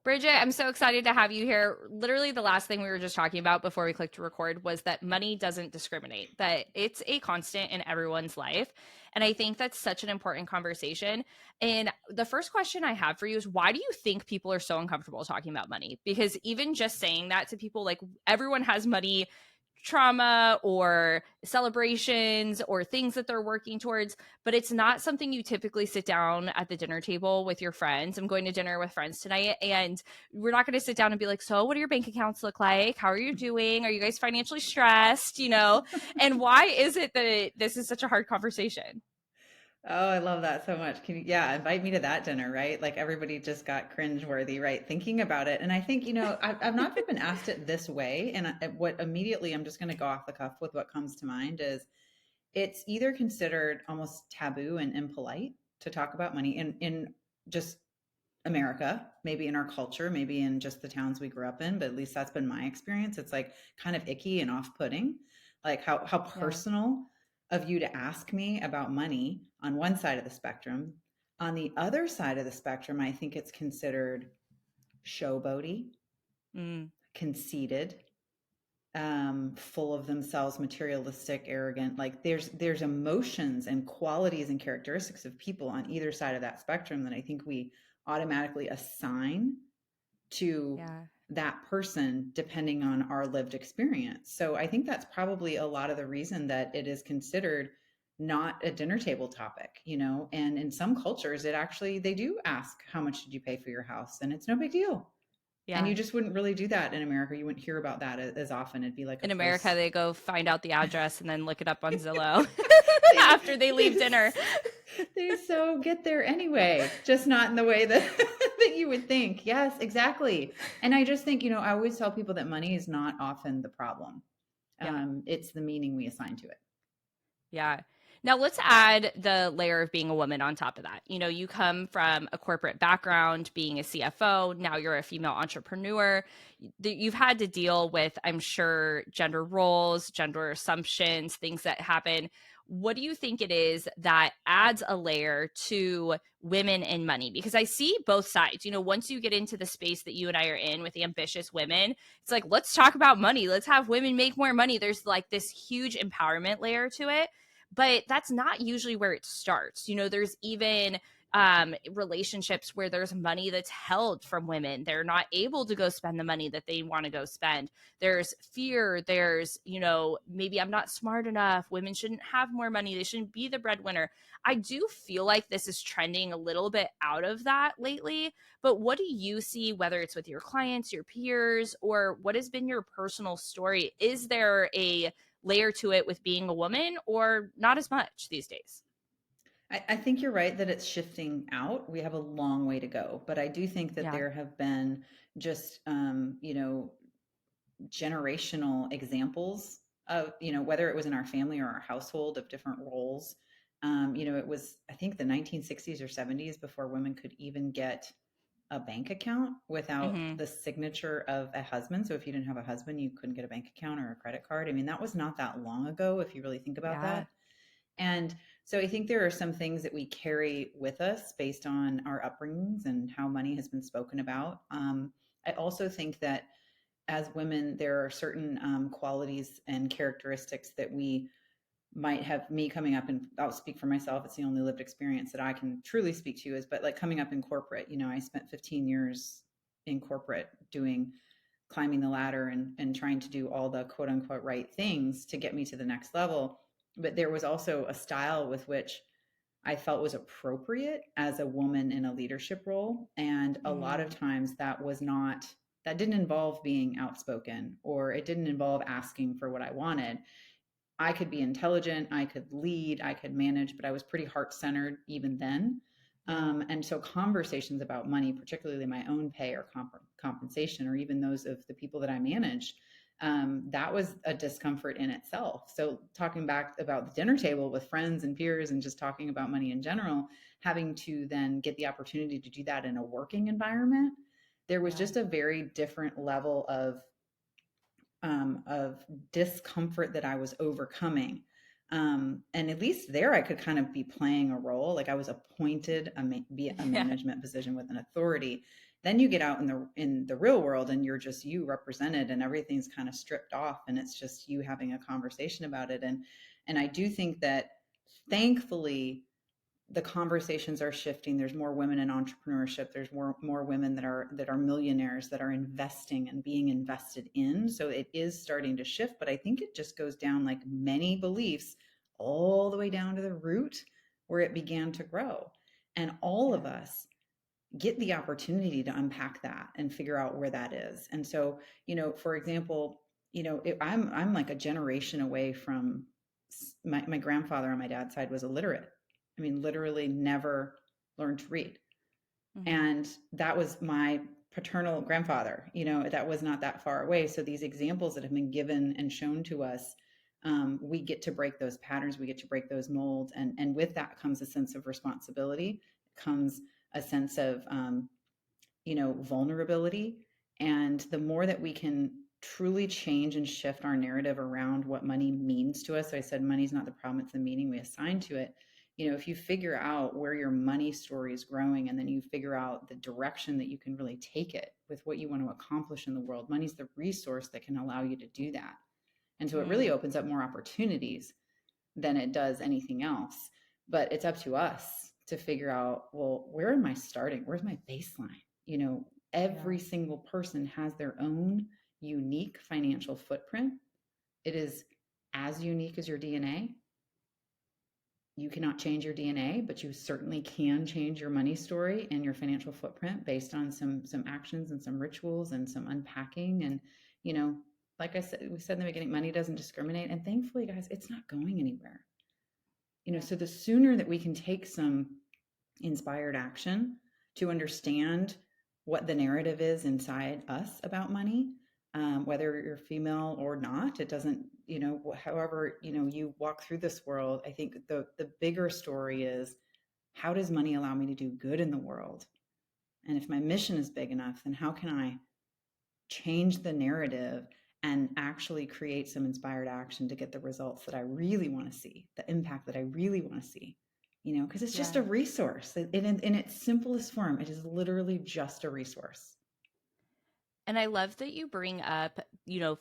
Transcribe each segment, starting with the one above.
Bridgette, I'm so excited to have you here. Literally, the last thing we were just talking about before we clicked to record was that money doesn't discriminate, that it's a constant in everyone's life. And I think that's such an important conversation. And the first question I have for you is, why do you think people are so uncomfortable talking about money? Because even just saying that to people, like, everyone has money trauma or celebrations or things that they're working towards, but it's not something you typically sit down at the dinner table with your friends. I'm going to dinner with friends tonight, and we're not going to sit down and be like, so what do your bank accounts look like? How are you doing? Are you guys financially stressed? And why is it that this is such a hard conversation? Oh, I love that so much. Can you, yeah, invite me to that dinner, right? Like everybody just got cringeworthy, right? Thinking about it. And I think, I've not been asked it this way. And what immediately I'm just going to go off the cuff with what comes to mind is it's either considered almost taboo and impolite to talk about money in just America, maybe in our culture, maybe in just the towns we grew up in, but at least that's been my experience. It's like kind of icky and off-putting, like how Yeah. personal of you to ask me about money on one side of the spectrum. On the other side of the spectrum, I think it's considered showboaty, Mm, conceited, full of themselves, materialistic, arrogant. Like there's emotions and qualities and characteristics of people on either side of that spectrum that I think we automatically assign to yeah. that person depending on our lived experience. So I think that's probably a lot of the reason that it is considered not a dinner table topic, and in some cultures it actually they do ask how much did you pay for your house, and it's no big deal. And Yeah. you just wouldn't really do that in America. You wouldn't hear about that as often. It'd be like a In America, close. they go find out the address and then look it up on Zillow they, after they they, leave dinner. they so get there anyway, just not in the way that that you would think. Yes, exactly. And I just think, I always tell people that money is not often the problem. Yeah. It's the meaning we assign to it. Yeah. Now let's add the layer of being a woman on top of that. You come from a corporate background, being a CFO, now you're a female entrepreneur. You've had to deal with, I'm sure, gender roles, gender assumptions, things that happen. What do you think it is that adds a layer to women and money? Because I see both sides. Once you get into the space that you and I are in with ambitious women, it's like, let's talk about money. Let's have women make more money. There's like this huge empowerment layer to it, but that's not usually where it starts. There's even relationships where there's money that's held from women. They're not able to go spend the money that they want to go spend. There's fear. There's, maybe I'm not smart enough. Women shouldn't have more money. They shouldn't be the breadwinner. I do feel like this is trending a little bit out of that lately. But what do you see, whether it's with your clients, your peers, or what has been your personal story? Is there a layer to it with being a woman, or not as much these days? I think you're right that it's shifting out. We have a long way to go, but I do think that Yeah. there have been just, generational examples of, whether it was in our family or our household of different roles. It was, I think, the 1960s or 70s before women could even get a bank account without Mm-hmm. the signature of a husband. So if you didn't have a husband, you couldn't get a bank account or a credit card. I mean, that was not that long ago, if you really think about Yeah. that. And so I think there are some things that we carry with us based on our upbringings and how money has been spoken about. I also think that as women, there are certain qualities and characteristics that we might have. Me coming up, and I'll speak for myself, it's the only lived experience that I can truly speak to, is but like coming up in corporate, I spent 15 years in corporate doing climbing the ladder and trying to do all the quote unquote right things to get me to the next level. But there was also a style with which I felt was appropriate as a woman in a leadership role. And a lot of Mm, times that didn't involve being outspoken, or it didn't involve asking for what I wanted. I could be intelligent, I could lead, I could manage, but I was pretty heart centered even then. yeah. And so conversations about money, particularly my own pay or compensation, or even those of the people that I managed, that was a discomfort in itself. So talking back about the dinner table with friends and peers and just talking about money in general, having to then get the opportunity to do that in a working environment, there was Yeah. just a very different level of discomfort that I was overcoming. And at least there, I could kind of be playing a role. Like I was appointed be a Yeah. management position with an authority. Then you get out in the real world and you're just you represented and everything's kind of stripped off and it's just you having a conversation about it. And I do think that thankfully the conversations are shifting. There's more women in entrepreneurship. There's more women that are millionaires that are investing and being invested in. So it is starting to shift, but I think it just goes down like many beliefs all the way down to the root where it began to grow. And all Yeah. of us get the opportunity to unpack that and figure out where that is. And so, for example, I'm like a generation away from my grandfather on my dad's side was illiterate. I mean, literally never learned to read. Hmm. And that was my paternal grandfather, that was not that far away. So these examples that have been given and shown to us, we get to break those patterns, we get to break those molds. And with that comes a sense of responsibility, comes a sense of vulnerability. And the more that we can truly change and shift our narrative around what money means to us. So I said money's not the problem, it's the meaning we assign to it. If you figure out where your money story is growing and then you figure out the direction that you can really take it with what you want to accomplish in the world, money's the resource that can allow you to do that. And so it really Mm, opens up more opportunities than it does anything else. But it's up to us to figure out, well, where am I starting? Where's my baseline? yeah. Every single person has their own unique financial footprint. It is as unique as your DNA. You cannot change your DNA, but you certainly can change your money story and your financial footprint based on some actions and some rituals and some unpacking. And you know, like we said in the beginning, money doesn't discriminate. And thankfully, guys, it's not going anywhere. Yeah. So the sooner that we can take some inspired action to understand what the narrative is inside us about money, whether you're female or not, it doesn't, however, you walk through this world. I think the bigger story is, how does money allow me to do good in the world? And if my mission is big enough, then how can I change the narrative and actually create some inspired action to get the results that I really want to see, the impact that I really want to see, because it's just Yeah. a resource. In its simplest form, it is literally just a resource. And I love that you bring up,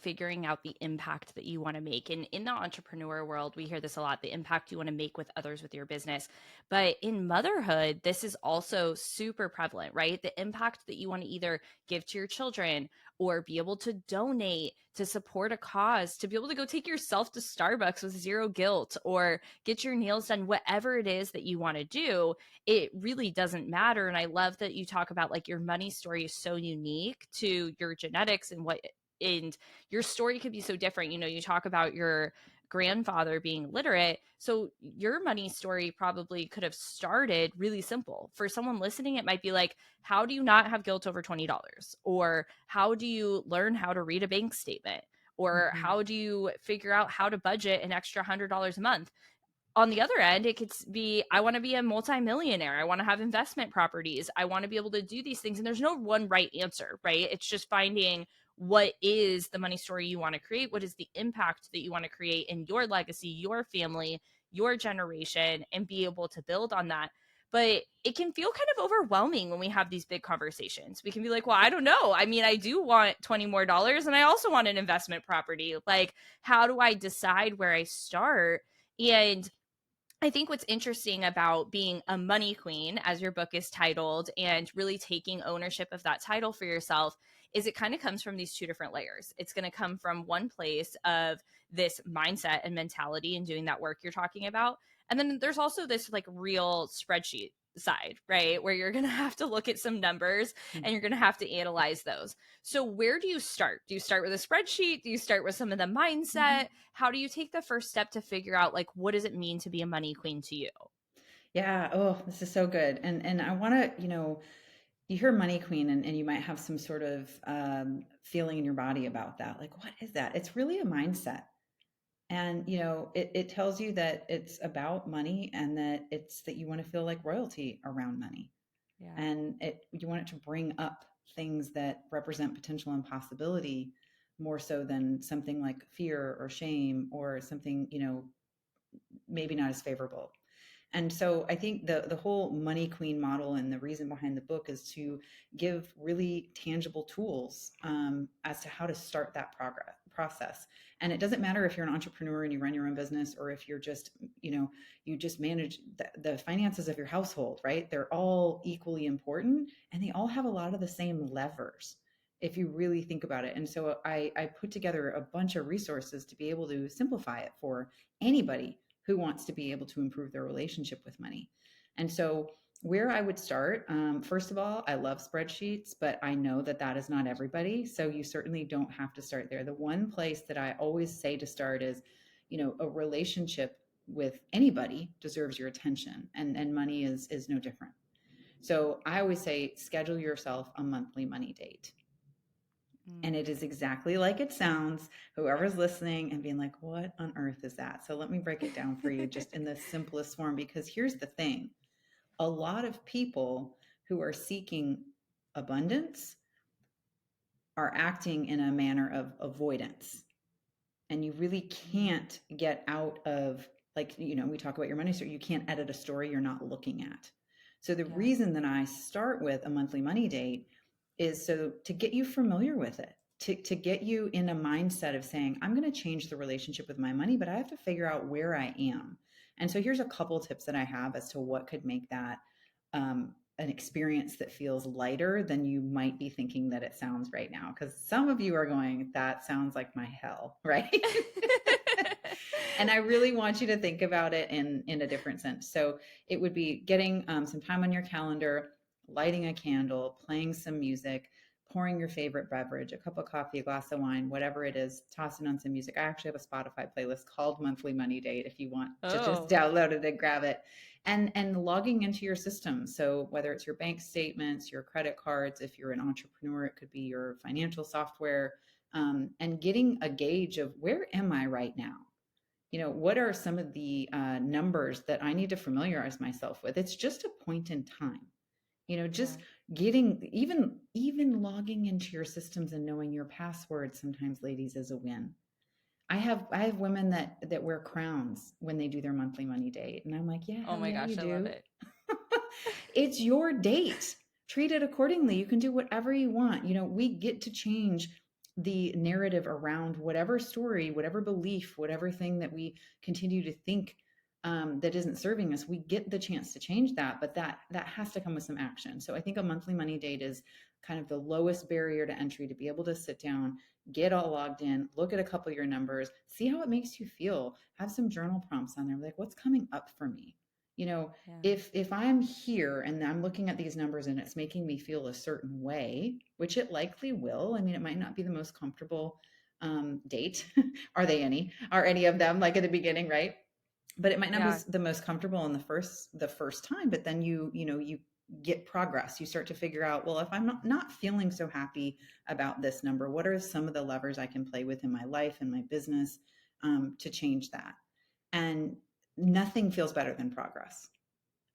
figuring out the impact that you want to make. And in the entrepreneur world, we hear this a lot, the impact you want to make with others with your business. But in motherhood, this is also super prevalent, right? The impact that you want to either give to your children or be able to donate to support a cause, to be able to go take yourself to Starbucks with zero guilt or get your nails done, whatever it is that you want to do, it really doesn't matter. And I love that you talk about like your money story is so unique to your genetics and your story could be so different. You talk about your grandfather being literate. So your money story probably could have started really simple. For someone listening, it might be like, how do you not have guilt over $20? Or how do you learn how to read a bank statement? Or Mm-hmm. how do you figure out how to budget an extra $100 a month? On the other end, it could be, I want to be a multimillionaire. I want to have investment properties. I want to be able to do these things. And there's no one right answer, right? It's just finding what is the money story you want to create? What is the impact that you want to create in your legacy, your family, your generation, and be able to build on that. But it can feel kind of overwhelming when we have these big conversations. We can be like, well, I don't know. I mean, I do want $20 more, and I also want an investment property. Like, how do I decide where I start? And I think what's interesting about being a money queen, as your book is titled, and really taking ownership of that title for yourself, is it kind of comes from these two different layers. It's going to come from one place of this mindset and mentality and doing that work you're talking about. And then there's also this like real spreadsheet side, right? Where you're going to have to look at some numbers and you're going to have to analyze those. So, where do you start? Do you start with a spreadsheet? Do you start with some of the Mm-hmm. mindset? How do you take the first step to figure out like what does it mean to be a money queen to you? Yeah. Oh, this is so good. And I want to, you hear money queen and you might have some sort of feeling in your body about that. Like, what is that? It's really a mindset. And, it tells you that it's about money and that it's that you want to feel like royalty around money. Yeah. And you want it to bring up things that represent potential impossibility more so than something like fear or shame or something, maybe not as favorable. And so I think the whole money queen model and the reason behind the book is to give really tangible tools as to how to start that progress process. And it doesn't matter if you're an entrepreneur and you run your own business, or if you're just, you just manage the finances of your household, right? They're all equally important, and they all have a lot of the same levers if you really think about it. And so I put together a bunch of resources to be able to simplify it for anybody who wants to be able to improve their relationship with money. And so, where I would start, first of all, I love spreadsheets, but I know that that is not everybody. So, you certainly don't have to start there. The one place that I always say to start is, a relationship with anybody deserves your attention, and money is no different. So, I always say schedule yourself a monthly money date. And Mm. it is exactly like it sounds. Whoever's listening and being like, what on earth is that? So let me break it down for you just in the simplest form, because here's the thing: a lot of people who are seeking abundance are acting in a manner of avoidance. And you really can't get out of, like, we talk about your money story, you can't edit a story you're not looking at. So the Yeah. reason that I start with a monthly money date is so to get you familiar with it, to get you in a mindset of saying, I'm going to change the relationship with my money, but I have to figure out where I am. And so here's a couple tips that I have as to what could make that an experience that feels lighter than you might be thinking that it sounds right now. Because some of you are going, that sounds like my hell, right? And I really want you to think about it in a different sense. So it would be getting some time on your calendar, lighting a candle, playing some music, pouring your favorite beverage, a cup of coffee, a glass of wine, whatever it is, tossing on some music. I actually have a Spotify playlist called Monthly Money Date if you want to just Oh, download it and grab it. And logging into your system. So whether it's your bank statements, your credit cards, if you're an entrepreneur, it could be your financial software, and getting a gauge of where am I right now? What are some of the numbers that I need to familiarize myself with? It's just a point in time. Just yeah. getting, even logging into your systems and knowing your password sometimes, ladies, is a win. I have women that wear crowns when they do their monthly money date, and I'm like, yeah, Oh hell my yeah, you gosh, I love do. it. It's your date. Treat it accordingly. You can do whatever you want. We get to change the narrative around whatever story, whatever belief, whatever thing that we continue to think that isn't serving us. We get the chance to change that, but that has to come with some action. So I think a monthly money date is kind of the lowest barrier to entry to be able to sit down, get all logged in, look at a couple of your numbers, see how it makes you feel, have some journal prompts on there, like what's coming up for me. You know, Yeah. if I'm here and I'm looking at these numbers and it's making me feel a certain way, which it likely will. I mean, it might not be the most comfortable date. Are any of them, like at the beginning, right? But it might not be Yeah. the most comfortable in the first time. But then you get progress. You start to figure out, well, if I'm not feeling so happy about this number, what are some of the levers I can play with in my life and my business to change that? And nothing feels better than progress.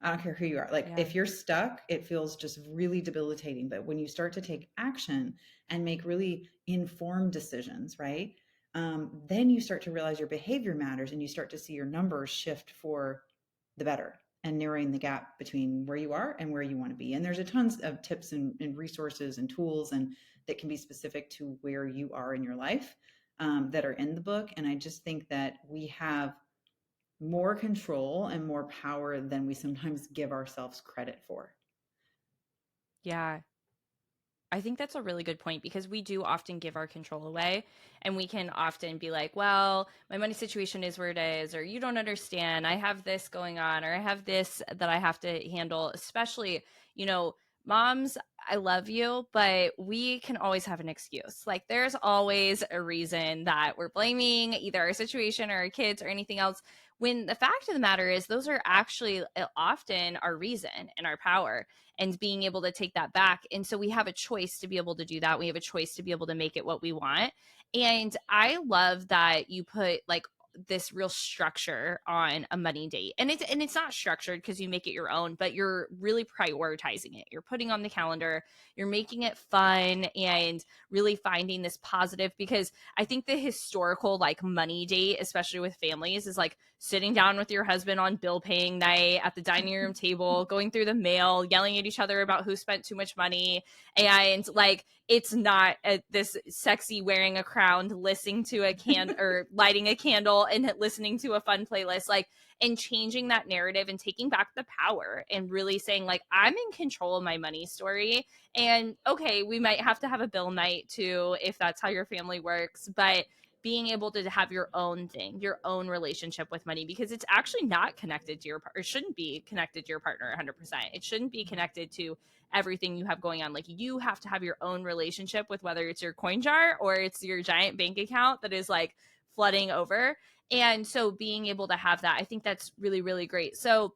I don't care who you are. Like Yeah. if you're stuck, it feels just really debilitating. But when you start to take action and make really informed decisions, right? Then you start to realize your behavior matters, and you start to see your numbers shift for the better, and narrowing the gap between where you are and where you want to be. And there's a tons of tips and resources and tools and that can be specific to where you are in your life, that are in the book. And I just think that we have more control and more power than we sometimes give ourselves credit for. Yeah. I think that's a really good point because we do often give our control away, and we can often be like, well, my money situation is where it is, or you don't understand. I have this going on, or I have this that I have to handle, especially, you know, moms, I love you, but we can always have an excuse. Like there's always a reason that we're blaming either our situation or our kids or anything else. When the fact of the matter is, those are actually often our reason and our power, and being able to take that back. And so we have a choice to be able to do that. We have a choice to be able to make it what we want. And I love that you put like this real structure on a money date. And it's not structured because you make it your own, but you're really prioritizing it. You're putting on the calendar, you're making it fun and really finding this positive, because I think the historical like money date, especially with families, is like sitting down with your husband on bill paying night at the dining room table, going through the mail, yelling at each other about who spent too much money. And like, it's not this sexy wearing a crown, listening to a can or lighting a candle and listening to a fun playlist, like, and changing that narrative and taking back the power and really saying like, I'm in control of my money story. And okay, we might have to have a bill night too if that's how your family works, but being able to have your own thing, your own relationship with money, because it's actually not connected to your partner. It shouldn't be connected to your partner 100%. It shouldn't be connected to everything you have going on. Like, you have to have your own relationship with whether it's your coin jar or it's your giant bank account that is like flooding over. And so being able to have that, I think that's really, really great. So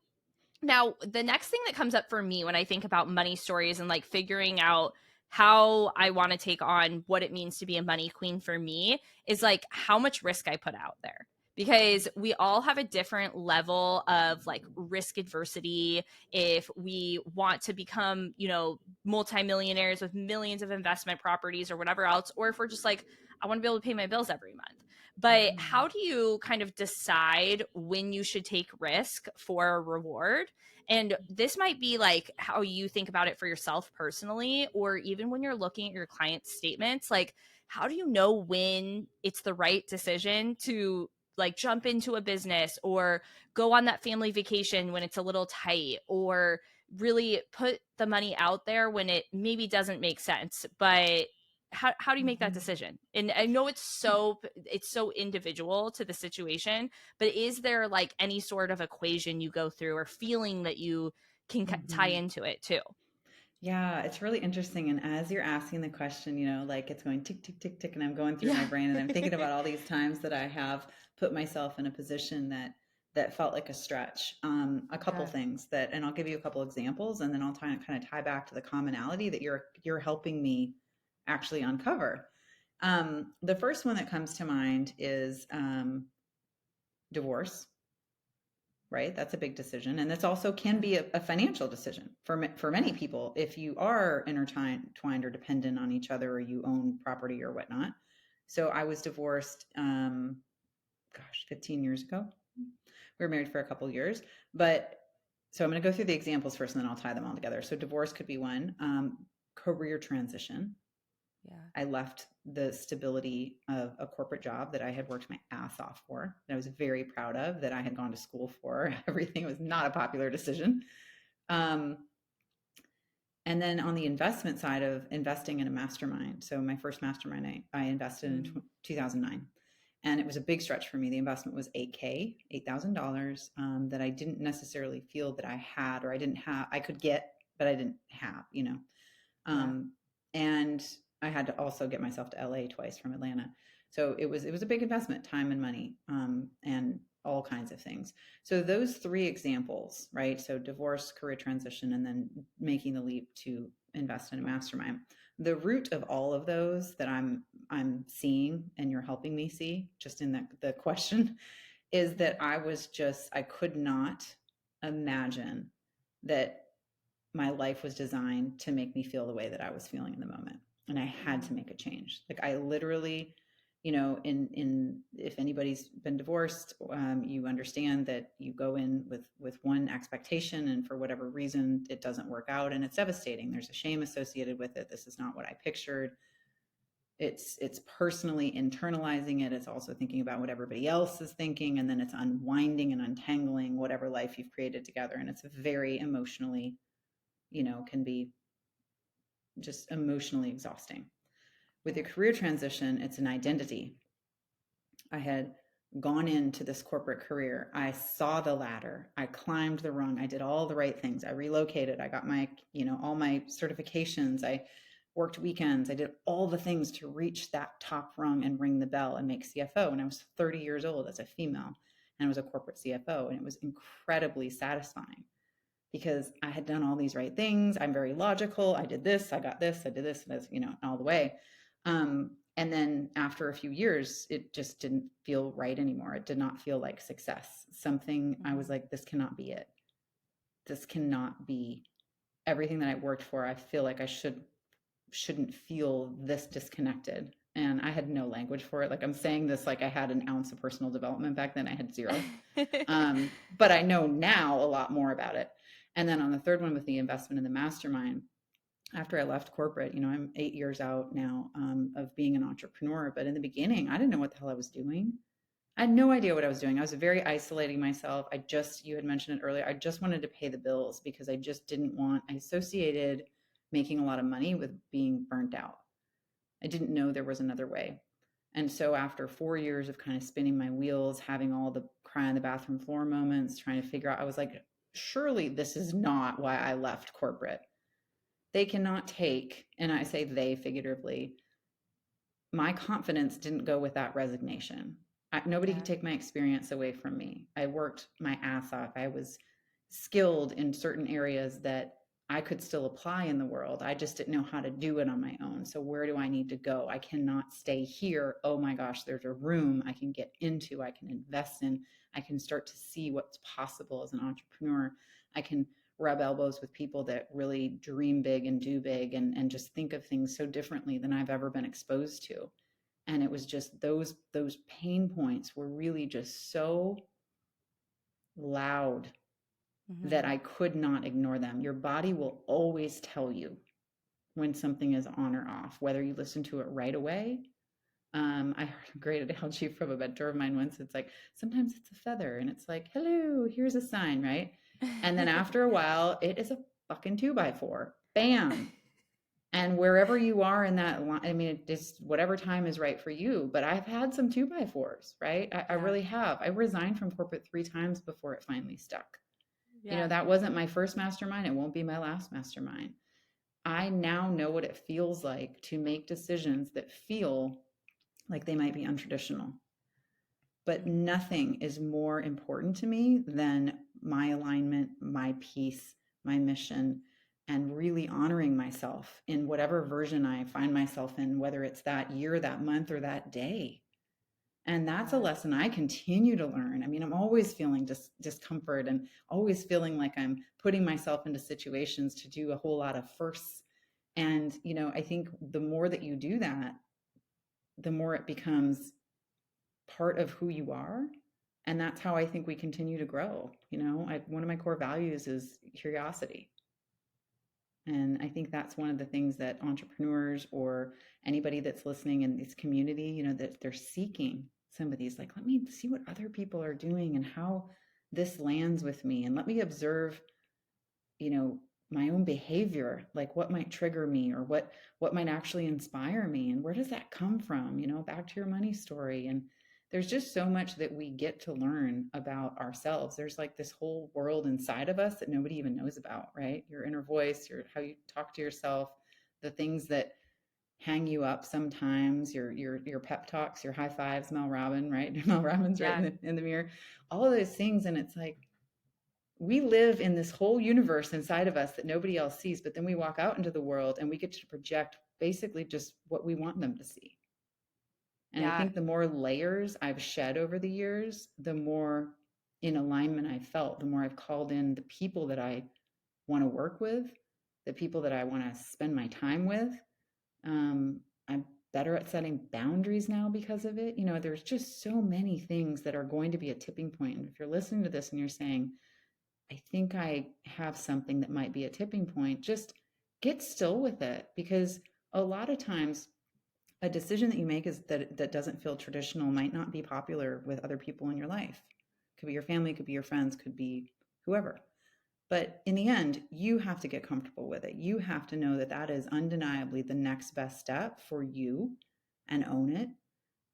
now, the next thing that comes up for me when I think about money stories and like figuring out how I want to take on what it means to be a money queen for me is like how much risk I put out there. Because we all have a different level of like risk adversity. If we want to become, you know, multimillionaires with millions of investment properties or whatever else, or if we're just like, I want to be able to pay my bills every month. But how do you kind of decide when you should take risk for a reward? And this might be like how you think about it for yourself personally, or even when you're looking at your client's statements, like, how do you know when it's the right decision to like jump into a business or go on that family vacation when it's a little tight, or really put the money out there when it maybe doesn't make sense, but how do you make that Mhm. decision? And I know it's so individual to the situation, but is there like any sort of equation you go through or feeling that you can tie Mhm. into it too? Yeah, it's really interesting. And as you're asking the question, like it's going tick, tick, tick, tick, and I'm going through my Yeah. brain and I'm thinking about all these times that I have put myself in a position that felt like a stretch. A couple Yeah. things that, and I'll give you a couple examples, and then I'll kind of tie back to the commonality that you're helping me actually uncover. The first one that comes to mind is divorce, right? That's a big decision, and that's also can be a financial decision for many Yeah. people if you are intertwined or dependent on each other, or you own property or whatnot. So I was divorced, gosh, 15 years ago. We were married for a couple of years, but so I'm going to go through the examples first, and then I'll tie them all together. So divorce could be one. Career transition. Yeah. I left the stability of a corporate job that I had worked my ass off for, that I was very proud of, that I had gone to school for. Everything was not a popular decision. Um, and then on the investment side of investing in a mastermind. So my first mastermind, I invested in Mm. 2009. And it was a big stretch for me. The investment was $8,000, that I didn't necessarily feel that I had, or I didn't have, I could get, but I didn't have. Yeah. Um, and I had to also get myself to LA twice from Atlanta. So it was a big investment, time and money, and all kinds of things. So those three examples, right? So divorce, career transition, and then making the leap to invest in a mastermind. The root of all of those that I'm seeing, and you're helping me see, just in the question, is that I could not imagine that my life was designed to make me feel the way that I was feeling in the moment. And I had to Mm. make a change. Like, I literally, in if anybody's been divorced, you understand that you go in with one expectation, and for whatever reason it doesn't work out, and it's devastating. There's a shame associated with it. This is not what I pictured. It's personally internalizing it. It's also thinking about what everybody else is thinking, and then it's unwinding and untangling whatever life you've created together. And it's very emotionally, can be just emotionally exhausting. With Yeah. a career transition, it's an identity. I had gone into this corporate career. I saw the ladder. I climbed the rung. I did all the right things. I relocated. I got all my certifications. I worked weekends. I did all the things to reach that top rung and ring the bell and make CFO. And I was 30 years old as a female, and I was a corporate CFO, and it was incredibly satisfying because I had done all these right things. I'm very logical. I did this, I got this, I did this, and this, all the way. And then after a few years, it just didn't feel right anymore. It did not feel like success. Something, I was Mhm. like, this cannot be it. This cannot be everything that I worked for. I feel like shouldn't feel this disconnected. And I had no language for it. Like I'm saying this like I had an ounce of personal development back then. I had zero. But I know now a lot more about it. And then on the third one with the investment in the mastermind, after I left corporate, I'm 8 years out now of being an entrepreneur. But in the beginning, I didn't know what the hell I was doing. I had no idea what I was doing. I was very isolating myself. You had mentioned it earlier, I just wanted to pay the bills because I associated making a lot of money with being burnt out. I didn't know there was another way. And so after 4 years of kind of spinning my wheels, having all the cry on the bathroom floor moments, trying to figure out, I was like, surely this is not why I left corporate. They cannot take, and I say they figuratively, my confidence didn't go with that resignation. Nobody could Yeah. take my experience away from me. I worked my ass off. I was skilled in certain areas that I could still apply in the world. I just didn't know how to do it on my own. So, where do I need to go? I cannot stay here. Oh my gosh, there's a room I can get into, I can invest in, I can start to see what's possible as an entrepreneur. I can rub elbows with people that really dream big and do big and just think of things so differently than I've ever been exposed to. And it was just those pain points were really just so loud that Mhm. I could not ignore them. Your body will always tell you when something is on or off, whether you listen to it right away. I heard a great analogy from a mentor of mine once. It's like sometimes it's a feather and it's like, hello, here's a sign, right? And then after a while, it is a fucking 2x4. Bam. And wherever you are in that line, I mean, it's whatever time is right for you. But I've had some 2x4s, right? I Yeah. really have. I resigned from corporate 3 times before it finally stuck. Yeah. That wasn't my first mastermind. It won't be my last mastermind. I now know what it feels like to make decisions that feel like they might be untraditional. But Mhm. nothing is more important to me than my alignment, my peace, my mission, and really honoring myself in whatever version I find myself in, whether it's that year, that month, or that day. And that's a Yeah. lesson I continue to learn. I mean, I'm always feeling discomfort and always feeling like I'm putting myself into situations to do a whole lot of firsts. And, I think the more that you do that, the more it becomes part of who you are. And that's how I think we continue to grow. One of my core values is curiosity. And I think that's one of the things that entrepreneurs or anybody that's listening in this community, that they're seeking some of these, like, let me see what other people are doing and how this lands with me. And let me observe, you know, my own behavior, like what might trigger me or what might actually inspire me and where does that come from, back to your money story. And there's just so much that we get to learn about ourselves. There's like this whole world inside of us that nobody even knows about, right? Your inner voice, your how you talk to yourself, the things that hang you up sometimes, your pep talks, your high fives, Mel Robbins, right? Mel Robbins right Yeah. in the mirror, all of those things. And it's like we live in this whole universe inside of us that nobody else sees, but then we walk out into the world and we get to project basically just what we want them to see. And I Yeah. think the more layers I've shed over the years, the more in alignment I felt, the more I've called in the people that I want to work with, the people that I want to spend my time with. I'm better at setting boundaries now because of it. There's just so many things that are going to be a tipping point. And if you're listening to this and you're saying, I think I have something that might be a tipping point, just get still with it, because a lot of times a decision that you make is that doesn't feel traditional might not be popular with other people in your life. Could be your family, could be your friends, could be whoever. But in the end, you have to get comfortable with it. You have to know that that is undeniably the next best step for you and own it.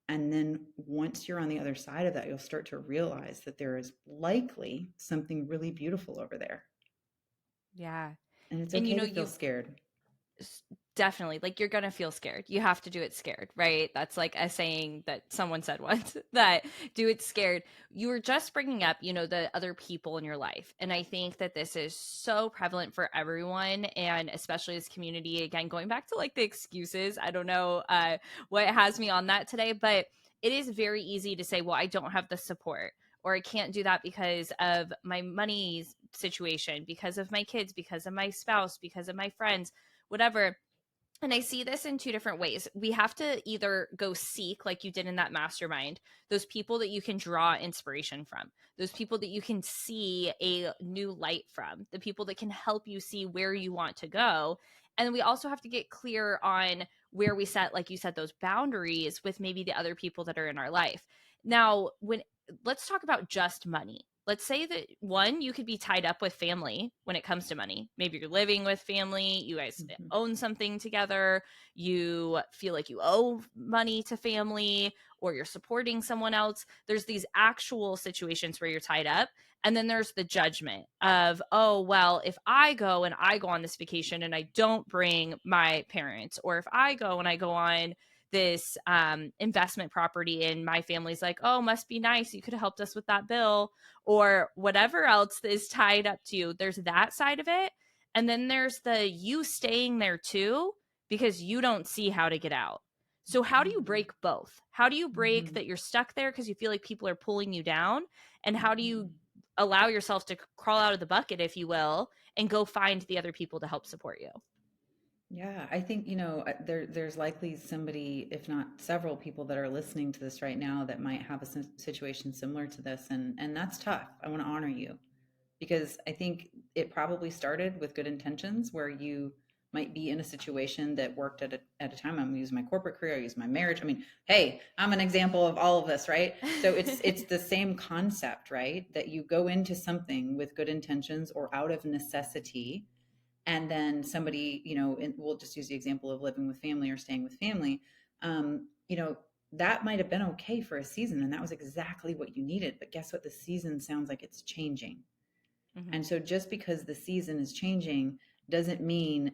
And then once you're on the other side of that, you'll start to realize that there is likely something really beautiful over there. Yeah. And it's And okay to feel you scared. Definitely. Like, you're gonna feel scared. You have to do it scared, right? That's like a saying that someone said once, that do it scared. You were just bringing up, the other people in your life. And I think that this is so prevalent for everyone, and especially as community. Again, going back to like the excuses, I don't know what has me on that today, but it is very easy to say, well, I don't have the support, or I can't do that because of my money situation, because of my kids, because of my spouse, because of my friends, whatever. And I see this in two different ways. We have to either go seek, like you did in that mastermind, those people that you can draw inspiration from, those people that you can see a new light from, the people that can help you see where you want to go. And then we also have to get clear on where we set, like you said, those boundaries with maybe the other people that are in our life. Now, let's talk about just money. Let's say that, one, you could be tied up with family when it comes to money. Maybe you're living with family, you guys Mhm. own something together, you feel like you owe money to family, or you're supporting someone else. There's these actual situations where you're tied up. And then there's the judgment of, oh, well, if I go and I go on this vacation and I don't bring my parents, or if I go and I go on this investment property and my family's like, oh, must be nice, you could have helped us with that bill, or whatever else is tied up to you. There's that side of it. And then there's the you staying there too because you don't see how to get out. So, how do you Mhm. break both? How do you break Mhm. that you're stuck there because you feel like people are pulling you down? And how do you Mhm. allow yourself to crawl out of the bucket, if you will, and go find the other people to help support you? Yeah, I think, there's likely somebody, if not several people that are listening to this right now that might have a situation similar to this. And that's tough. I want to honor you because I think it probably started with good intentions where you might be in a situation that worked at a time. I'm using my corporate career, I use my marriage. I mean, hey, I'm an example of all of this, right? So it's the same concept, right? That you go into something with good intentions or out of necessity, and then somebody, we'll just use the example of living with family or staying with family. That might have been okay for a season, and that was exactly what you needed. But guess what? The season sounds like it's changing. Mhm. And so just because the season is changing doesn't mean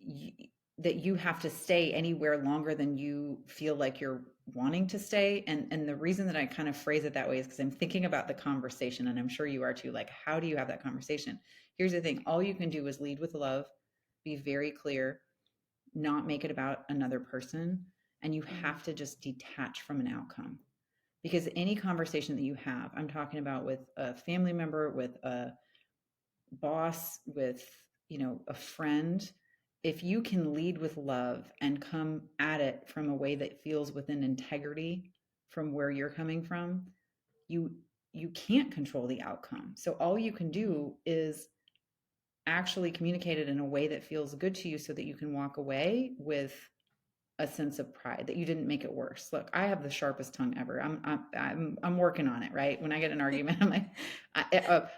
you, that you have to stay anywhere longer than you feel like you're wanting to stay. And the reason that I kind of phrase it that way is because I'm thinking about the conversation, and I'm sure you are too. Like, how do you have that conversation? Here's the thing: all you can do is lead with love, be very clear, not make it about another person, and you Mhm. have to just detach from an outcome. Because any conversation that you have, I'm talking about with a family member, with a boss, with a friend, if you can lead with love and come at it from a way that feels within integrity from where you're coming from, you you can't control the outcome. So all you can Mhm. do is actually communicate it in a way that feels good to you so that you can walk away with a sense of pride that you didn't make it worse. Look, I have the sharpest tongue ever. I'm working on it. Right, when I get an argument, I'm like,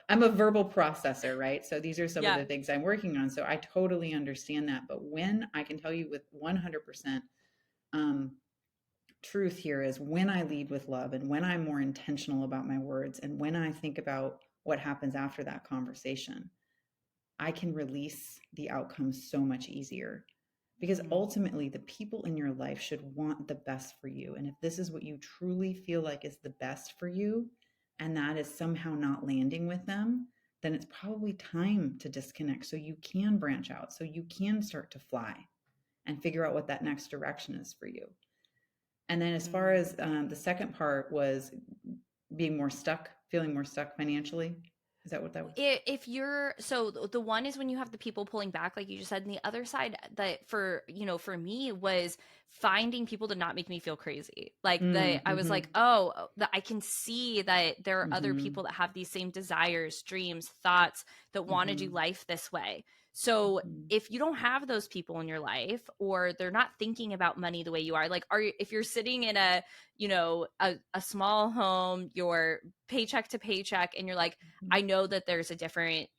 I'm a verbal processor. Right, so these are some of Yeah. the things I'm working on. So I totally understand that. But when I can tell you with 100% um, truth here is when I lead with love and when I'm more intentional about my words and when I think about what happens after that conversation, I can release the outcome so much easier, because Mhm. ultimately the people in your life should want the best for you. And if this is what you truly feel like is the best for you, and that is somehow not landing with them, then it's probably time to disconnect so you can branch out, so you can start to fly and figure out what that next direction is for you. And then as far Mm. as the second part was being more stuck, feeling more stuck financially. Is that what that was? If you're, so the one is when you have the people pulling back, like you just said, and the other side that for me was finding people to not make me feel crazy. Like, I was Mm-hmm. like, oh, I can see that there are other Mm-hmm. people that have these same desires, dreams, thoughts, that want to do Mm-hmm. life this way. So Mm-hmm. if you don't have those people in your life, or they're not thinking about money the way you are, like, if you're sitting in a small home, you're paycheck to paycheck, and you're like, I know that there's a different,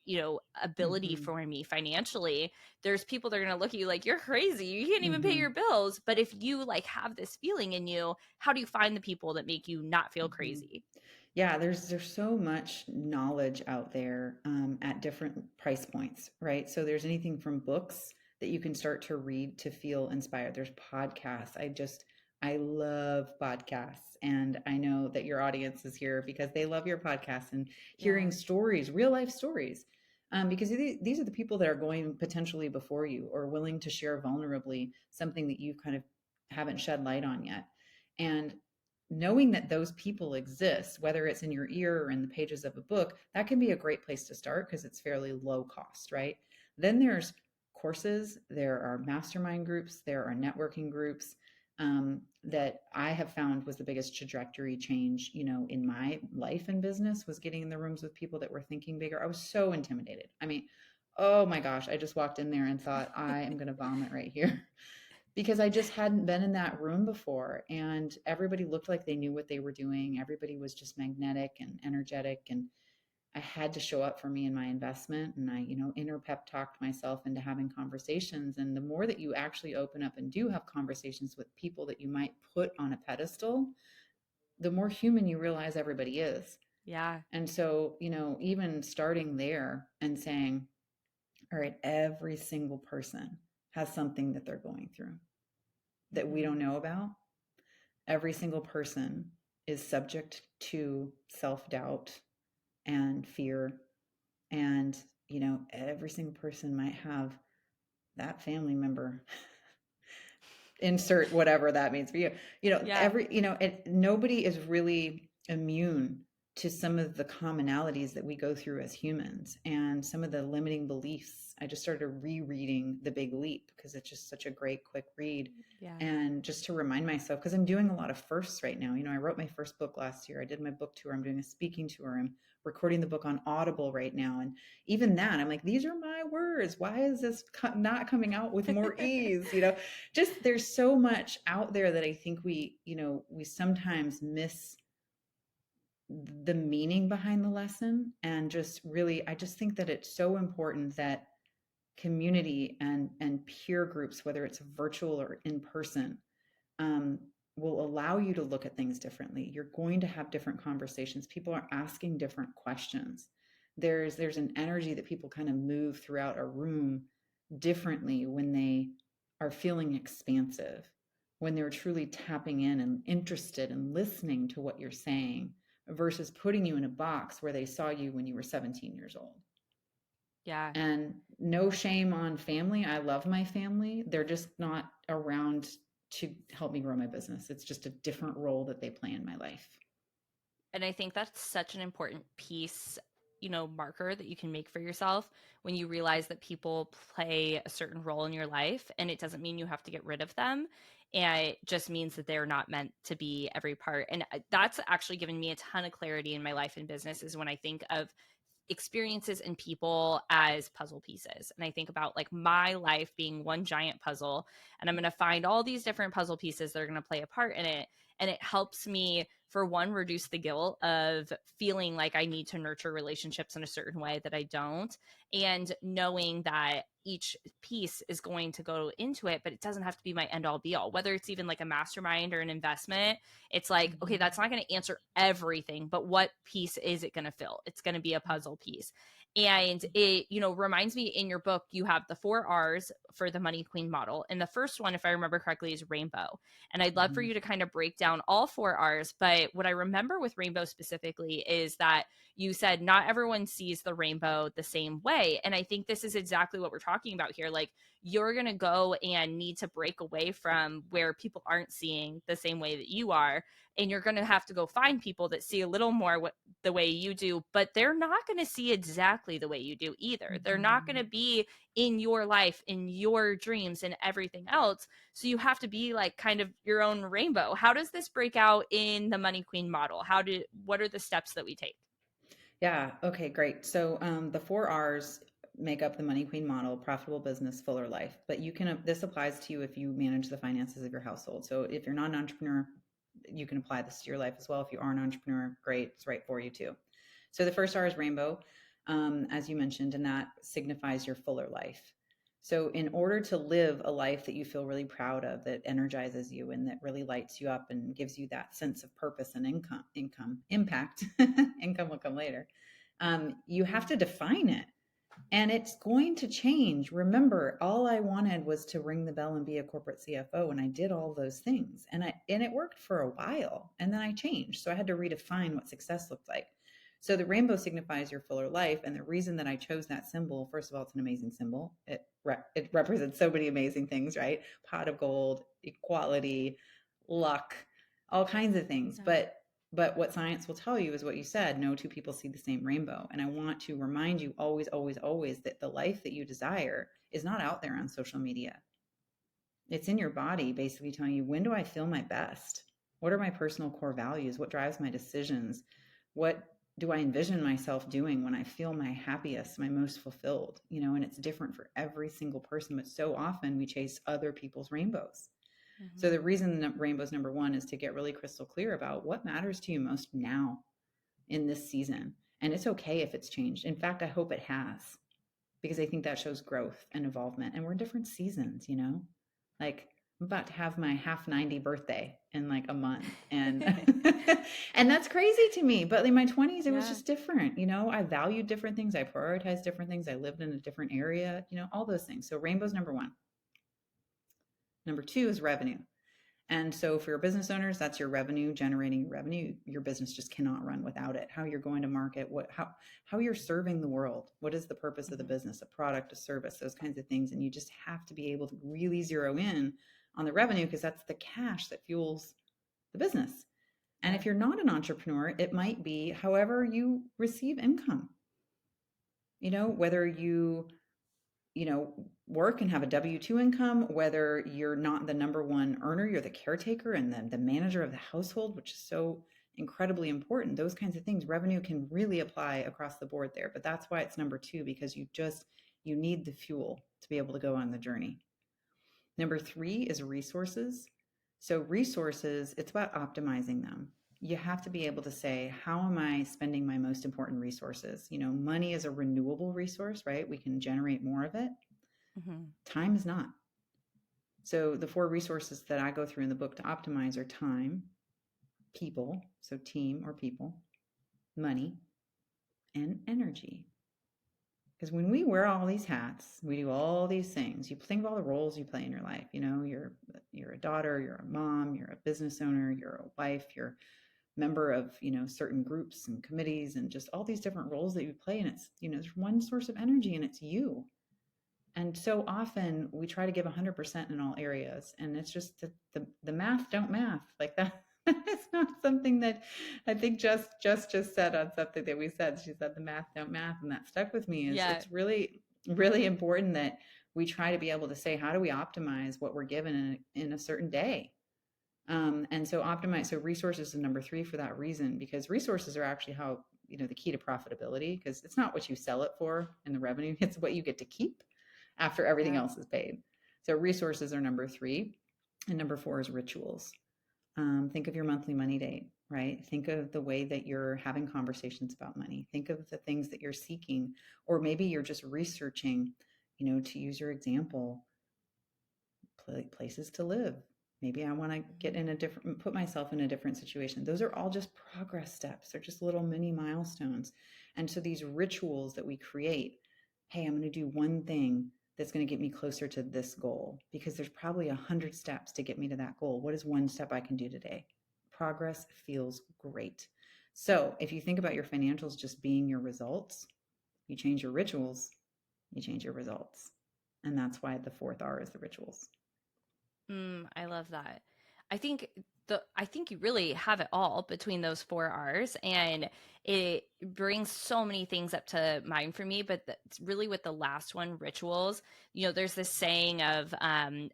ability Mm-hmm. for me financially. There's people that are going to look at you like, you're crazy. You can't even pay Mm-hmm. your bills. But if you like have this feeling in you, how do you find the people that make you not feel Mm-hmm. crazy? Yeah, there's so much knowledge out there at different price points, right? So there's anything from books that you can start to read to feel inspired. There's podcasts. I love podcasts, and I know that your audience is here because they love your podcasts and hearing Yeah. stories, real life stories. Because these are the people that are going potentially before you or willing to share vulnerably something that you kind of haven't shed light on yet. And knowing that those people exist, whether it's in your ear or in the pages of a book, that can be a great place to start because it's fairly low cost, right? Then there's courses, there are mastermind groups, there are networking groups that I have found was the biggest trajectory change, in my life and business was getting in the rooms with people that were thinking bigger. I was so intimidated. I mean, oh my gosh, I just walked in there and thought, I am going to vomit right here because I just hadn't been in that room before. And everybody looked like they knew what they were doing. Everybody was just magnetic and energetic. And I had to show up for me in my investment. And I, inner pep talked myself into having conversations. And the more that you actually open up and do have conversations with people that you might put on a pedestal, the more human you realize everybody is. Yeah. And so, even starting there and saying, all right, every single person has something that they're going through that we Mhm. don't know about. Every single person is subject to self-doubt and fear. And, every single person might have that family member, insert whatever that means for you. Yeah. Nobody is really immune to some of the commonalities that we go through as humans and some of the limiting beliefs. I just started rereading The Big Leap because it's just such a great quick read. Yeah. And just to remind myself, because I'm doing a lot of firsts right now. I wrote my first book last year. I did my book tour. I'm doing a speaking tour. I'm recording the book on Audible right now. And even that, I'm like, these are my words. Why is this not coming out with more ease? Just there's so much out there that I think we sometimes miss the meaning behind the lesson. And just really, I just think that it's so important that community and peer groups, whether it's virtual or in person, um, will allow you to look at things differently. You're going to have different conversations. People are asking different questions. There's an energy that people kind of move throughout a room differently when they are feeling expansive, when they're truly tapping in and interested and listening to what you're saying versus putting you in a box where they saw you when you were 17 years old. Yeah. And no shame on family. I love my family. They're just not around to help me grow my business. It's just a different role that they play in my life. And I think that's such an important piece, marker that you can make for yourself when you realize that people play a certain role in your life. And it doesn't mean you have to get rid of them. And it just means that they're not meant to be every part. And that's actually given me a ton of clarity in my life and business is when I think of experiences and people as puzzle pieces. And I think about like my life being one giant puzzle, and I'm going to find all these different puzzle pieces that are going to play a part in it. And it helps me, for one, reduce the guilt of feeling like I need to nurture relationships in a certain way that I don't. And knowing that each piece is going to go into it, but it doesn't have to be my end all be all, whether it's even like a mastermind or an investment. It's like, okay, Mm-hmm. that's not going to answer everything, but what piece is it going to fill? It's going to be a puzzle piece. And it, reminds me in your book, you have the 4 R's for the money queen model. And the first one, if I remember correctly, is rainbow. And I'd love for Mm-hmm. you to kind of break down all 4 R's. But what I remember with rainbow specifically is that you said not everyone sees the rainbow the same way. And I think this is exactly what we're talking about here. Like, you're going to go and need to break away from where people aren't seeing the same way that you are. And you're going to have to go find people that see a little more the way you do, but they're not going to see exactly the way you do either. They're not going Mm-hmm. to be in your life, in your dreams, and everything else. So you have to be like kind of your own rainbow. How does this break out in the money queen model? What are the steps that we take? Yeah. Okay, great. So the 4 R's make up the Money Queen model: profitable business, fuller life. But this applies to you if you manage the finances of your household. So if you're not an entrepreneur, you can apply this to your life as well. If you are an entrepreneur, great, it's right for you too. So the first R is rainbow, as you mentioned, and that signifies your fuller life. So, in order to live a life that you feel really proud of, that energizes you and that really lights you up and gives you that sense of purpose and impact, income will come later. You have to define it, and it's going to change. Remember, all I wanted was to ring the bell and be a corporate CFO, and I did all those things, and it worked for a while, and then I changed. So I had to redefine what success looked like. So the rainbow signifies your fuller life, and the reason that I chose that symbol, first of all, it's an amazing symbol. It represents so many amazing things, right? Pot of gold, equality, luck, all kinds of things. Yeah. But what science will tell you is what you said: no two people see the same rainbow. And I want to remind you always, always, always that the life that you desire is not out there on social media. It's in your body, basically telling you, when do I feel my best? What are my personal core values? What drives my decisions? What do I envision myself doing when I feel my happiest, my most fulfilled? And it's different for every single person, but so often we chase other people's rainbows. So the Mm-hmm. reason that rainbow's number one is to get really crystal clear about what matters to you most now in this season. And it's okay if it's changed. In fact, I hope it has, because I think that shows growth and involvement. And we're in different seasons. Like, I'm about to have my half 90 birthday in like a month. And and that's crazy to me. But in my 20s, it was Yeah. just different. I valued different things. I prioritized different things. I lived in a different area, all those things. So rainbow's number one. Number two is revenue. And so for your business owners, that's your revenue, generating revenue. Your business just cannot run without it. How you're going to market, how you're serving the world. What is the purpose of the Mm-hmm. business, a product, a service, those kinds of things. And you just have to be able to really zero in on the revenue, because that's the cash that fuels the business. And Yeah. if you're not an entrepreneur, it might be however you receive income. Whether you work and have a W-2 income, whether you're not the number one earner, you're the caretaker and the manager of the household, which is so incredibly important. Those kinds of things, revenue can really apply across the board there. But that's why it's number two, because you need the fuel to be able to go on the journey. Number three is resources. So resources, it's about optimizing them. You have to be able to say, how am I spending my most important resources? Money is a renewable resource, right? We can generate more of it. Mm-hmm. Time is not. So the four resources that I go through in the book to optimize are time, people, so team or people, money, and energy. Because when we wear all these hats, we do all these things. You think of all the roles you play in your life. You're a daughter, you're a mom, you're a business owner, you're a wife, you're a member of certain groups and committees, and just all these different roles that you play. And it's there's one source of energy, and it's you. And so often we try to give 100% in all areas, and it's just the math don't math like that. It's not something that I think just said on something that we said. She said the math don't math, and that stuck with me. Is Yeah. it's really really important that we try to be able to say, how do we optimize what we're given in a certain day. And so optimize. So resources is number three for that reason, because resources are actually how the key to profitability, because it's not what you sell it for in the revenue, it's what you get to keep after everything Yeah. else is paid. So resources are number three. And number four is rituals. Think of your monthly money date, right? Think of the way that you're having conversations about money. Think of the things that you're seeking, or maybe you're just researching, to use your example, places to live. Maybe I want to put myself in a different situation. Those are all just progress steps. They're just little mini milestones. And so these rituals that we create, hey, I'm going to do one thing that's going to get me closer to this goal, because there's probably 100 steps to get me to that goal. What is one step I can do today? Progress feels great. So if you think about your financials just being your results, you change your rituals, you change your results. And that's why the fourth R is the rituals. I love that. I think I think you really have it all between those four R's, and it brings so many things up to mind for me. But it's really with the last one, rituals. There's this saying of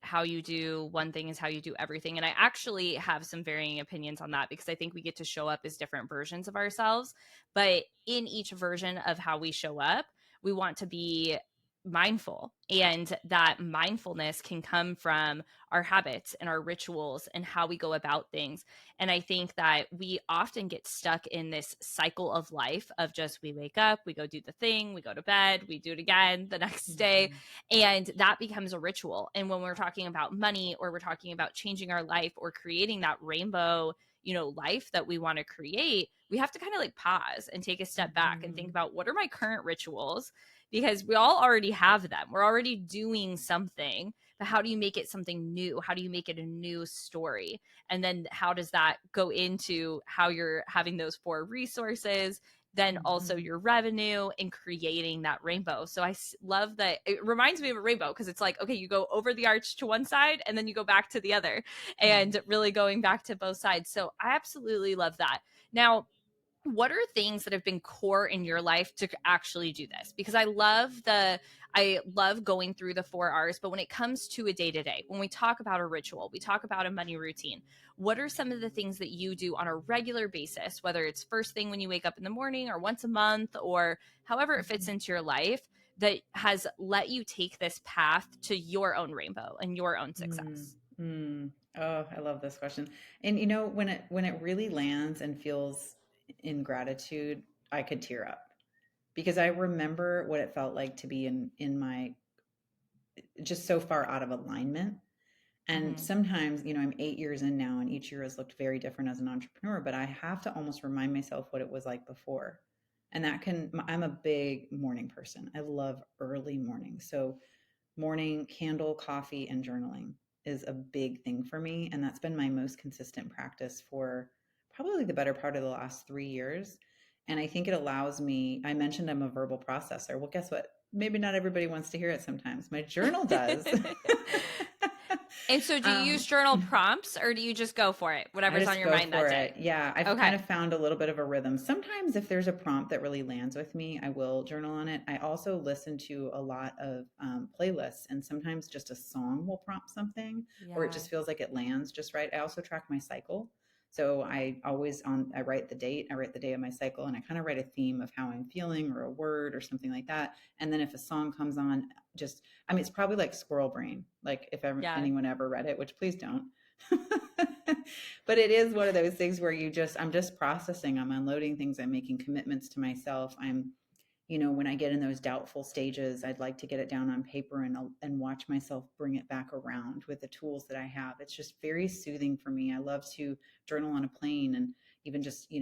how you do one thing is how you do everything, and I actually have some varying opinions on that, because I think we get to show up as different versions of ourselves, but in each version of how we show up, we want to be mindful, and that mindfulness can come from our habits and our rituals and how we go about things. And I think that we often get stuck in this cycle of life of just, we wake up, we go do the thing, we go to bed, we do it again the next day, Mhm. and that becomes a ritual. And when we're talking about money, or we're talking about changing our life or creating that rainbow, life that we want to create, we have to kind of like pause and take a step back and think Mhm. about, what are my current rituals? Because we all already have them. We're already doing something, but how do you make it something new? How do you make it a new story? And then how does that go into how you're having those four resources, then also Mhm. your revenue, and creating that rainbow? So I love that. It reminds me of a rainbow, because it's like, okay, you go over the arch to one side and then you go back to the other, Yeah. and really going back to both sides. So I absolutely love that. Now, what are things that have been core in your life to actually do this? Because I love going through the 4 R's, but when it comes to a day to day, when we talk about a ritual, we talk about a money routine, what are some of the things that you do on a regular basis, whether it's first thing when you wake up in the morning, or once a month, or however it fits Mhm. into your life, that has let you take this path to your own rainbow and your own Mm, success? mm. Oh, I love this question. And when it really lands and feels in gratitude, I could tear up because I remember what it felt like to be in my just so far out of alignment. And Mm-hmm. sometimes, I'm 8 years in now, and each year has looked very different as an entrepreneur, but I have to almost remind myself what it was like before. And I'm a big morning person. I love early mornings. So morning candle, coffee, and journaling is a big thing for me. And that's been my most consistent practice for probably the better part of the last 3 years. And I think it allows me, I mentioned I'm a verbal processor. Well, guess what? Maybe not everybody wants to hear it sometimes. My journal does. And so, do you use um, journal prompts, or do you just go for it, I whatever's on just your go mind that for it. day? Yeah, I've kind Okay. of found a little bit of a rhythm. Sometimes, if there's a prompt that really lands with me, I will journal on it. I also listen to a lot of playlists, and sometimes just a song will prompt something, or it Yeah. just feels like it lands just right. I also track my cycle. So I write the date, I write the day of my cycle, and I kind of write a theme of how I'm feeling or a word or something like that. And then if a song comes on, I mean, it's probably like squirrel brain, like if ever, Yeah. anyone ever read it, which please don't. But it is one of those things where I'm just processing, I'm unloading things, I'm making commitments to myself. When I get in those doubtful stages, I'd like to get it down on paper and watch myself bring it back around with the tools that I have. It's just very soothing for me. I love to journal on a plane and even just,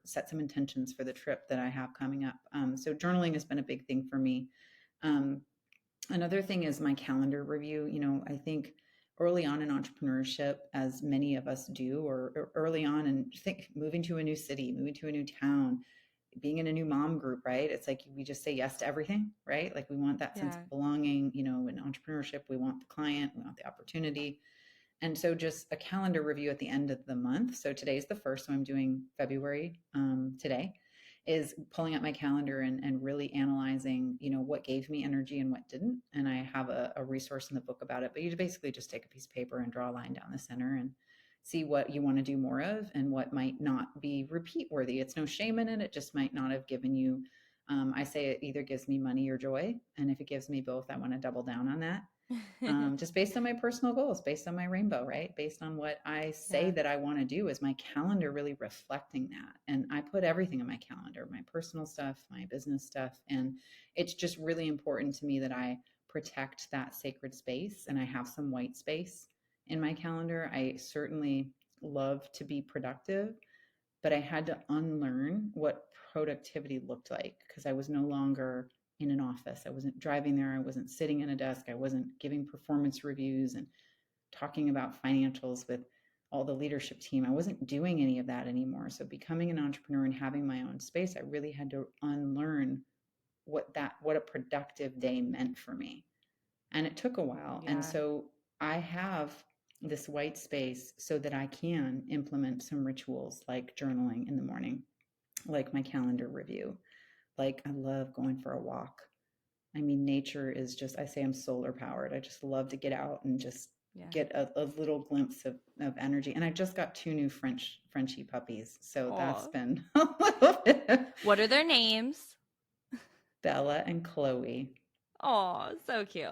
set some intentions for the trip that I have coming up. So journaling has been a big thing for me. Um, Another thing is my calendar review. I think early on in entrepreneurship, as many of us do, or early on, and think moving to a new city, moving to a new town, being in a new mom group, right? It's like we just say yes to everything, right? Like we want that sense Yeah. of belonging. In entrepreneurship, we want the client, we want the opportunity. And so just a calendar review at the end of the month. So today's the first, so I'm doing February today, is pulling up my calendar and really analyzing, what gave me energy and what didn't. And I have a resource in the book about it, but you basically just take a piece of paper and draw a line down the center and see what you want to do more of and what might not be repeat worthy. It's no shame in it. It just might not have given you, I say it either gives me money or joy. And if it gives me both, I want to double down on that, just based on my personal goals, based on my rainbow, right? Based on what I say Yeah. that I want to do. Is my calendar really reflecting that? And I put everything in my calendar, my personal stuff, my business stuff. And it's just really important to me that I protect that sacred space and I have some white space in my calendar. I certainly love to be productive, but I had to unlearn what productivity looked like because I was no longer in an office. I wasn't driving there. I wasn't sitting in a desk. I wasn't giving performance reviews and talking about financials with all the leadership team. I wasn't doing any of that anymore. So becoming an entrepreneur and having my own space, I really had to unlearn what a productive day meant for me. And it took a while. And Yeah. so I have this white space so that I can implement some rituals like journaling in the morning, like my calendar review. Like I love going for a walk. I mean, nature is just, I say I'm solar powered. I just love to get out and just Yeah. get a little glimpse of energy. And I just got two new Frenchie puppies. So that's Oh. been a little bit What are their names? Bella and Chloe. Oh, so cute.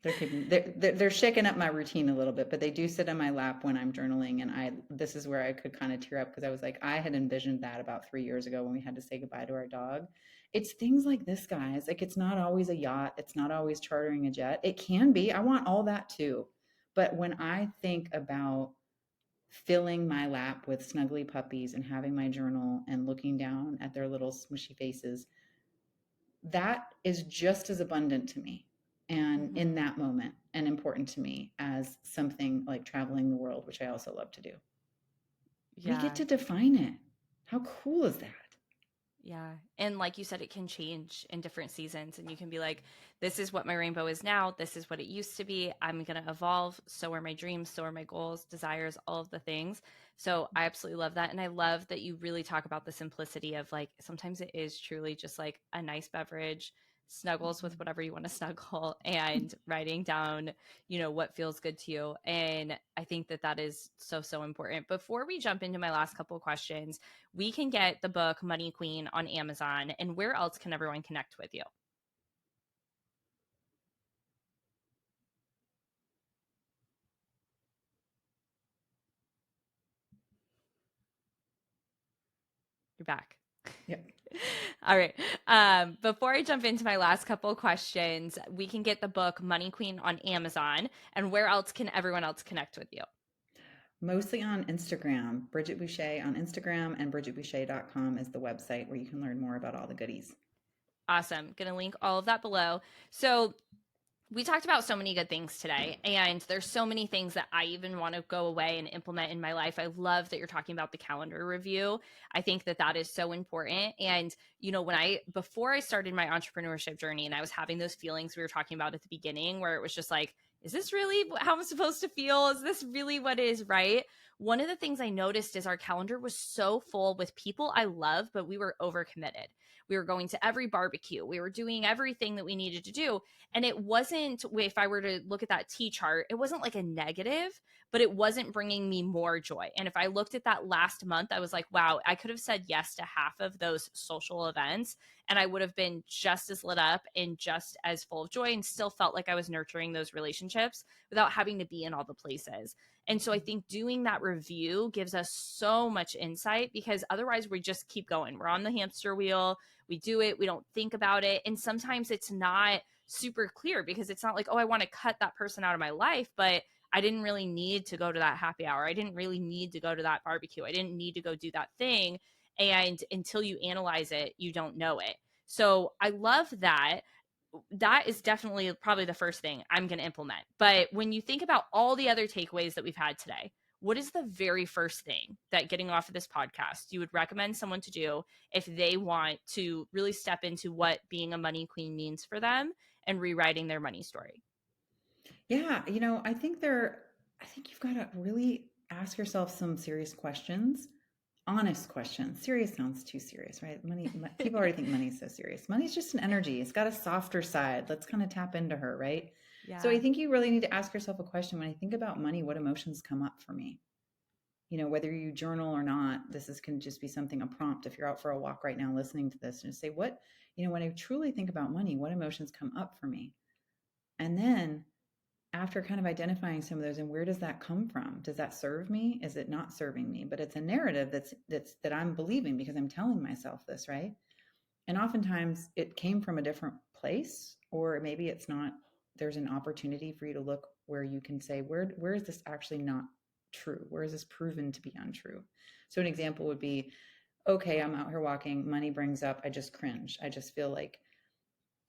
They're shaking up my routine a little bit, but they do sit on my lap when I'm journaling, and I this is where I could kind of tear up because I was like, I had envisioned that about 3 years ago when we had to say goodbye to our dog. It's things like this, guys. Like, it's not always a yacht, it's not always chartering a jet. It can be. I want all that too. But when I think about filling my lap with snuggly puppies and having my journal and looking down at their little smushy faces, that is just as abundant to me and in Hmm. that moment and important to me as something like traveling the world, which I also love to do. We get Yeah. to define it. How cool is that? Yeah. And like you said, it can change in different seasons. And you can be like, this is what my rainbow is now. This is what it used to be. I'm going to evolve. So are my dreams. So are my goals, desires, all of the things. So I absolutely love that. And I love that you really talk about the simplicity of like, sometimes it is truly just like a nice beverage, snuggles with whatever you want to snuggle, and writing down, what feels good to you. And I think that that is so, so important. Before we jump into my last couple of questions, we can get the book Money Queen on Amazon. And where else can everyone connect with you? You're back. Yep. All right. Before I jump into my last couple of questions, we can get the book Money Queen on Amazon. And where else can everyone else connect with you? Mostly on Instagram. Bridgette Boucha on Instagram, and bridgetteboucha.com is the website where you can learn more about all the goodies. Awesome. Going to link all of that below. So, we talked about so many good things today, and there's so many things that I even want to go away and implement in my life. I love that you're talking about the calendar review. I think that that is so important. And when before I started my entrepreneurship journey, and I was having those feelings we were talking about at the beginning, where it was just like, is this really how I'm supposed to feel? Is this really what is right? One of the things I noticed is our calendar was so full with people I love, but we were overcommitted. We were going to every barbecue. We were doing everything that we needed to do. And it wasn't, if I were to look at that T chart, it wasn't like a negative, but it wasn't bringing me more joy. And if I looked at that last month, I was like, wow, I could have said yes to half of those social events, and I would have been just as lit up and just as full of joy, and still felt like I was nurturing those relationships without having to be in all the places. And so I think doing that review gives us so much insight, because otherwise we just keep going. We're on the hamster wheel. We do it. We don't think about it. And sometimes it's not super clear, because it's not like, oh, I want to cut that person out of my life, but I didn't really need to go to that happy hour. I didn't really need to go to that barbecue. I didn't need to go do that thing. And until you analyze it, you don't know it. So I love that. That is definitely probably the first thing I'm going to implement. But when you think about all the other takeaways that we've had today, what is the very first thing that, getting off of this podcast, you would recommend someone to do if they want to really step into what being a money queen means for them and rewriting their money story? Yeah, I think you've got to really ask yourself some serious questions, honest questions. Serious sounds too serious, right? People already think money's so serious. Money's just an energy. It's got a softer side. Let's kind of tap into her, right? So I Yeah. think you really need to ask yourself a question. When I think about money, what emotions come up for me? Whether you journal or not, can just be something, a prompt. If you're out for a walk right now listening to this, and just say, when I truly think about money, what emotions come up for me? And then after kind of identifying some of those, and where does that come from? Does that serve me? Is it not serving me? But it's a narrative that I'm believing because I'm telling myself this, right? And oftentimes it came from a different place, or maybe it's not. There's an opportunity for you to look where you can say, where is this actually not true? Where is this proven to be untrue? So an example would be, okay, I'm out here walking, money brings up, I just cringe. I just feel like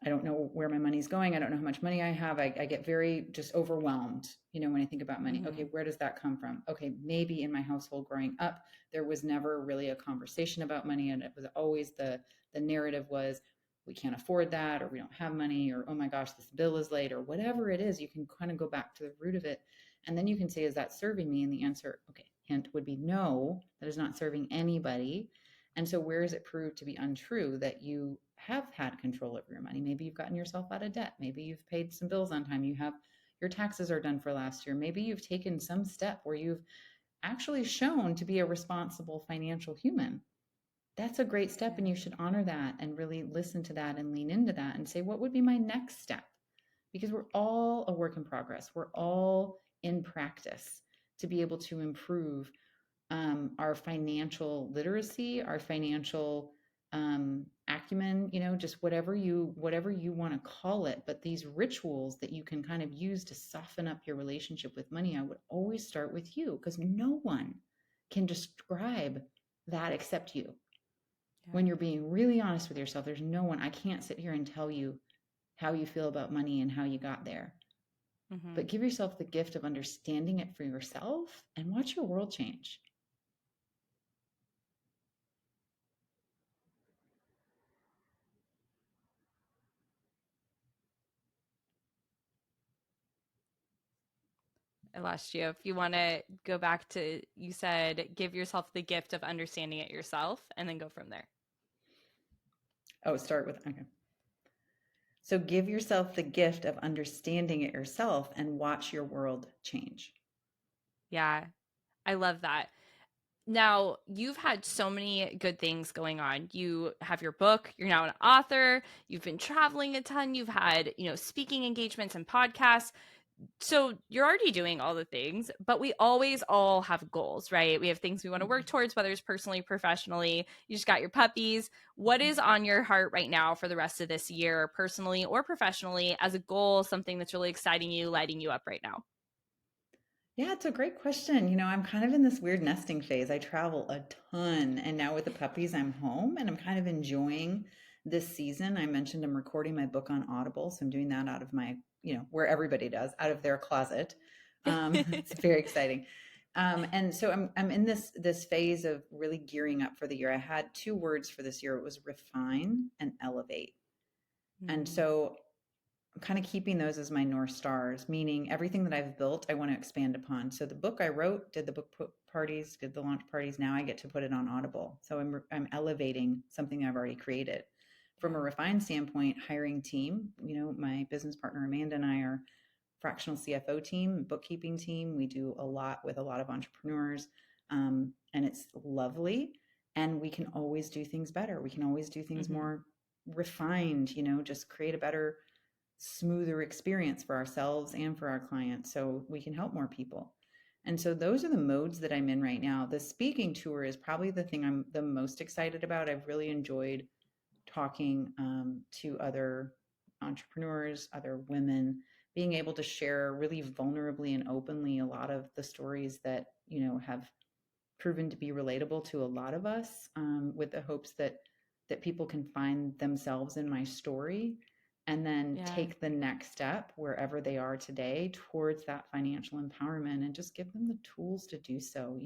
I don't know where my money's going. I don't know how much money I have. I get very just overwhelmed, when I think about money. Okay, Mm-hmm. where does that come from? Okay, maybe in my household growing up, there was never really a conversation about money, and it was always the narrative was, we can't afford that, or we don't have money, or oh my gosh, this bill is late, or whatever it is. You can kind of go back to the root of it, and then you can say, is that serving me? And the answer, okay, hint would be no, that is not serving anybody. And so, where is it proved to be untrue that you have had control over your money? Maybe you've gotten yourself out of debt. Maybe you've paid some bills on time. Your taxes are done for last year. Maybe you've taken some step where you've actually shown to be a responsible financial human. that's a great step. And Yeah. you should honor that and really listen to that and lean into that and say, what would be my next step? Because we're all a work in progress. We're all in practice to be able to improve our financial literacy, our financial acumen, just whatever you want to call it. But these rituals that you can kind of use to soften up your relationship with money, I would always start with you, because no one can describe that except you. Yeah. When you're being really honest with yourself, there's no one. I can't sit here and tell you how you feel about money and how you got there. Hmm. But give yourself the gift of understanding it for yourself and watch your world change. I lost you. If you want to go back to, you said, give yourself the gift of understanding it yourself and then go from there. Oh, start with, okay. So give yourself the gift of understanding it yourself and watch your world change. Yeah, I love that. Now, you've had so many good things going on. You have your book, you're now an author, you've been traveling a ton, you've had, speaking engagements and podcasts. So you're already doing all the things, but we always all have goals, right? We have things we want to work towards, whether it's personally, professionally. You just got your puppies. What is on your heart right now for the rest of this year, personally or professionally, as a goal, something that's really exciting you, lighting you up right now? Yeah, it's a great question. I'm kind of in this weird nesting phase. I travel a ton, and now with the puppies, I'm home and I'm kind of enjoying this season. I mentioned I'm recording my book on Audible, so I'm doing that out of my, where everybody does, out of their closet. It's very exciting. And so I'm in this phase of really gearing up for the year. I had two words for this year. It was refine and elevate. And Mm, so I'm kind of keeping those as my North Stars, meaning everything that I've built, I want to expand upon. So the book I wrote, did the book parties, did the launch parties. Now I get to put it on Audible. So I'm elevating something I've already created. From a yeah. refined standpoint, hiring team, my business partner Amanda and I are fractional CFO team, bookkeeping team. We do a lot with a lot of entrepreneurs, and it's lovely. And we can always do things better. We can always do things Hmm. more refined. Just create a better, smoother experience for ourselves and for our clients so we can help more people. And so those are the modes that I'm in right now. The speaking tour is probably the thing I'm the most excited about. I've really enjoyed talking to other entrepreneurs, other women, being able to share really vulnerably and openly a lot of the stories that, have proven to be relatable to a lot of us, with the hopes that people can find themselves in my story and then Yeah. take the next step wherever they are today towards that financial empowerment and just give them the tools to do so.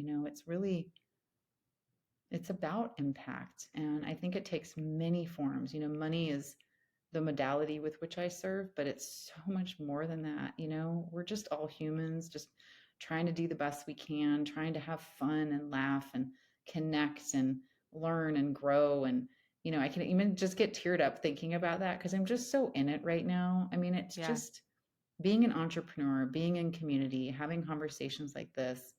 It's about impact, and I think it takes many forms. Money is the modality with which I serve, but it's so much more than that. We're just all humans, just trying to do the best we can, trying to have fun and laugh and connect and learn and grow. And, I can even just get teared up thinking about that because I'm just so in it right now. I mean, it's Yeah. just being an entrepreneur, being in community, having conversations like this,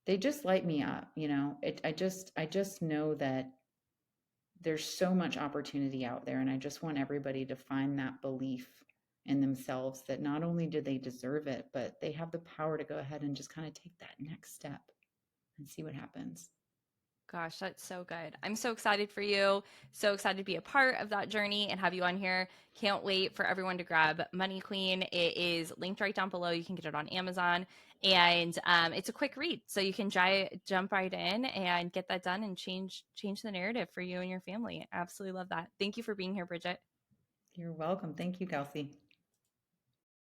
they just light me up. I just know that there's so much opportunity out there, and I just want everybody to find that belief in themselves that not only do they deserve it, but they have the power to go ahead and just kind of take that next step and see what happens. Gosh, that's so good. I'm so excited for you. So excited to be a part of that journey and have you on here. Can't wait for everyone to grab Money Queen. It is linked right down below. You can get it on Amazon. And it's a quick read. So you can jump right in and get that done and change the narrative for you and your family. Absolutely love that. Thank you for being here, Bridgette. You're welcome. Thank you, Kelsey.